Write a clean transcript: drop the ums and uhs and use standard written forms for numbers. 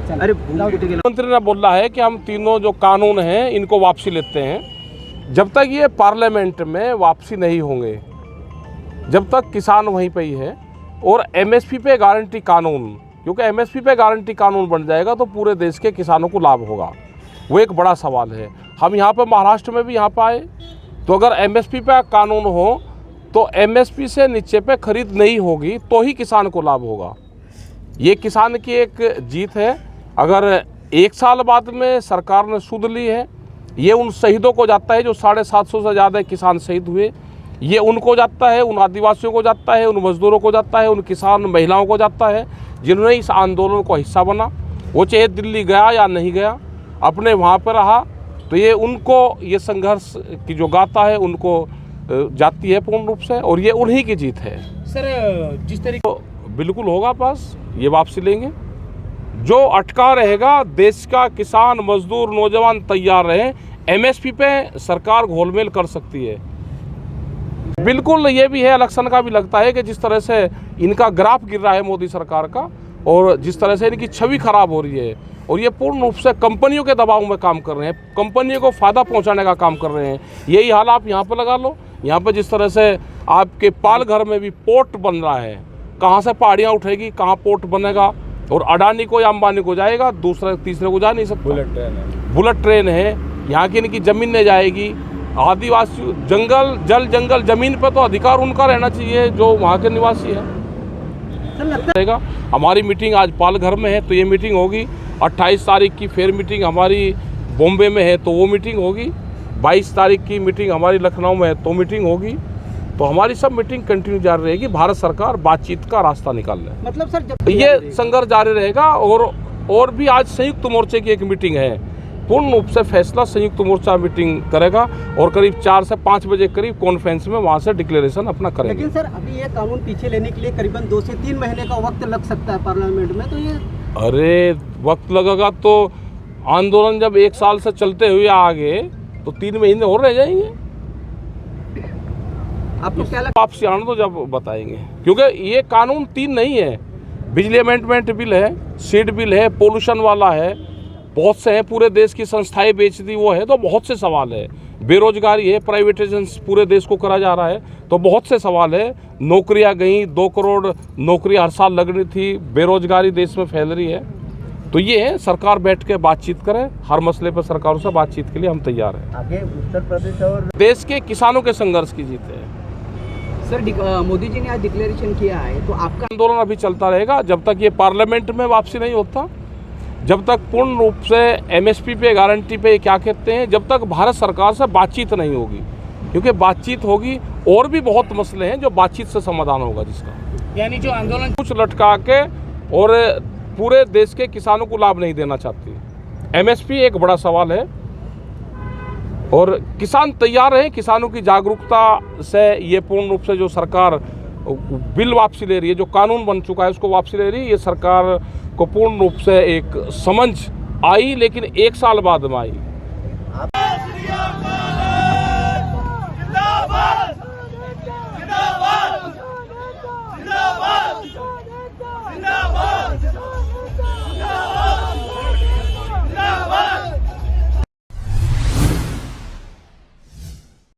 अरे मंत्री ने बोला है कि हम तीनों जो कानून हैं इनको वापसी लेते हैं। जब तक ये पार्लियामेंट में वापसी नहीं होंगे, जब तक किसान वहीं पे ही है। और एमएसपी पे गारंटी कानून, क्योंकि एमएसपी पे गारंटी कानून बन जाएगा तो पूरे देश के किसानों को लाभ होगा। वो एक बड़ा सवाल है। हम यहाँ पे महाराष्ट्र में भी यहाँ पे आए तो अगर एमएसपी पे कानून हो तो एमएसपी से नीचे पे खरीद नहीं होगी तो ही किसान को लाभ होगा। ये किसान की एक जीत है। अगर 1 साल बाद में सरकार ने सुध ली है, ये उन शहीदों को जाता है जो 750 से ज़्यादा किसान शहीद हुए। ये उनको जाता है, उन आदिवासियों को जाता है, उन मजदूरों को जाता है, उन किसान महिलाओं को जाता है जिन्होंने इस आंदोलन को हिस्सा बना। वो चाहे दिल्ली गया या नहीं गया, अपने वहाँ पर रहा, तो ये उनको ये संघर्ष की जो गाथा है उनको जाती है पूर्ण रूप से, और ये उन्हीं की जीत है। सर जिस तरीके बिल्कुल होगा पास, ये वापसी लेंगे। जो अटका रहेगा, देश का किसान मजदूर नौजवान तैयार रहे। एमएसपी पे सरकार घोलमेल कर सकती है। बिल्कुल ये भी है, इलेक्शन का भी लगता है कि जिस तरह से इनका ग्राफ गिर रहा है मोदी सरकार का, और जिस तरह से इनकी छवि खराब हो रही है, और ये पूर्ण रूप से कंपनियों के दबाव में काम कर रहे हैं, कंपनियों को फ़ायदा पहुंचाने का काम कर रहे हैं। यही हाल आप यहाँ पर लगा लो। यहाँ पर जिस तरह से आपके पालघर में भी पोर्ट बन रहा है, कहाँ से पहाड़ियाँ उठेगी, कहाँ पोर्ट बनेगा, और अडानी को या अंबानी को जाएगा, दूसरे तीसरे को जा नहीं सकता। बुलेट ट्रेन है, यहाँ की इनकी ज़मीन नहीं जाएगी। आदिवासी जंगल जंगल ज़मीन पर तो अधिकार उनका रहना चाहिए जो वहाँ के निवासी है। रहेगा। हमारी मीटिंग आज पालघर में है तो ये मीटिंग होगी। 28 तारीख की फिर मीटिंग हमारी बॉम्बे में है तो वो मीटिंग होगी। 22 तारीख की मीटिंग हमारी लखनऊ में है तो मीटिंग होगी। तो हमारी सब मीटिंग कंटिन्यू जारी रहेगी। भारत सरकार बातचीत का रास्ता निकाल ले। मतलब सर जब ये संघर्ष जारी रहेगा। और भी आज संयुक्त मोर्चे की एक मीटिंग है। पूर्ण रूप से फैसला संयुक्त मोर्चा मीटिंग करेगा और करीब 4 से 5 बजे करीब कॉन्फ्रेंस में वहाँ से डिक्लेरेशन अपना करेंगे। लेकिन सर अभी ये कानून पीछे लेने के लिए करीबन 2 से 3 महीने का वक्त लग सकता है पार्लियामेंट में, तो ये अरे वक्त लगेगा तो आंदोलन जब 1 साल से चलते हुए आगे तो 3 महीने और रह जाएंगे। आपको क्या लगता है? वापसी आना तो जब बताएंगे, क्योंकि ये कानून 3 नहीं है। बिजली अमेंडमेंट बिल है, सीड बिल है, पोल्यूशन वाला है, बहुत से हैं। पूरे देश की संस्थाएं बेच दी वो है, तो बहुत से सवाल है। बेरोजगारी है, प्राइवेटाइजेशन पूरे देश को करा जा रहा है, तो बहुत से सवाल है। नौकरियां गई, 2 करोड़ नौकरी हर साल लगनी थी, बेरोजगारी देश में फैल रही है। तो ये है, सरकार बैठ के बातचीत करे। हर मसले पर सरकारों से बातचीत के लिए हम तैयार हैं। आगे उत्तर प्रदेश और देश के किसानों के संघर्ष की जीत है। सर मोदी जी ने आज डिक्लेरेशन किया है, तो आपका आंदोलन अभी चलता रहेगा जब तक ये पार्लियामेंट में वापसी नहीं होता, जब तक पूर्ण रूप से एमएसपी पे गारंटी पे क्या कहते हैं, जब तक भारत सरकार से बातचीत नहीं होगी। क्योंकि बातचीत होगी और भी बहुत मसले हैं जो बातचीत से समाधान होगा, जिसका यानी जो आंदोलन कुछ लटका के और पूरे देश के किसानों को लाभ नहीं देना चाहती। एमएसपी एक बड़ा सवाल है और किसान तैयार हैं। किसानों की जागरूकता से ये पूर्ण रूप से जो सरकार बिल वापसी ले रही है, जो कानून बन चुका है उसको वापसी ले रही है, ये सरकार को पूर्ण रूप से एक समझ आई, लेकिन 1 साल बाद में आई।